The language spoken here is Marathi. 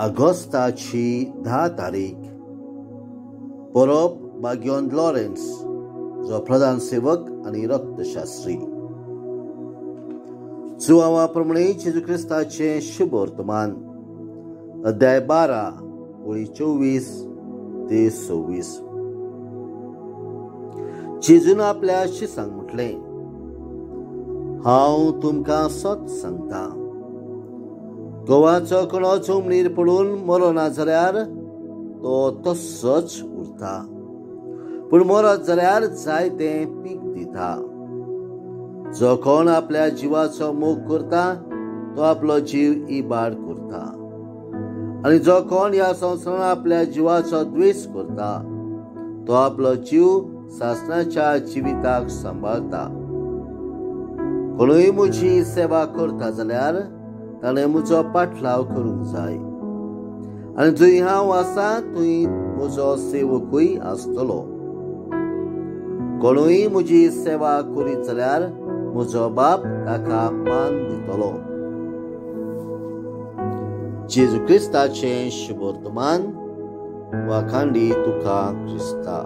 ऑगस्टाची 10 तारीख. परोप बाग्योन लॉरेन्स जो प्रधान सेवक आणि रक्तशास्त्री. सुवावाप्रमाणे जेजू ख्रिस्ताचे शुभ वर्तमान. अध्याय 12 ओळी 24 ते 26. जेजून आपल्या शिसांक म्हटले, हांव तुमकां सत सांगता, गवाचो कणो जमनीर पडून मरो ना जाल्यार तो तसोच उरता, पूण मरत जाल्यार जायतें पीक दिता. जो कोण आपल्या जिवाचो मोग करता तो आपलो जीव इबाड करता, आनी जो कोण ह्या संवसारान आपल्या जिवाचो द्वेष करता तो आपलो जीव सासणाच्या जिविताक सांबाळता. कोणूय म्हजी सेवा करता जाल्यार ताणें म्हजो पाटलाव करूंक जाय, आनी जंय हांव आसा थंय म्हजो सेवकूय आसतलो. कोणूय म्हजी सेवा करीत जाल्यार म्हजो बाप ताका मान दितलो. जेजू ख्रिस्ताचें शुभ वर्तमान. वाखांडी तुका ख्रिस्ता.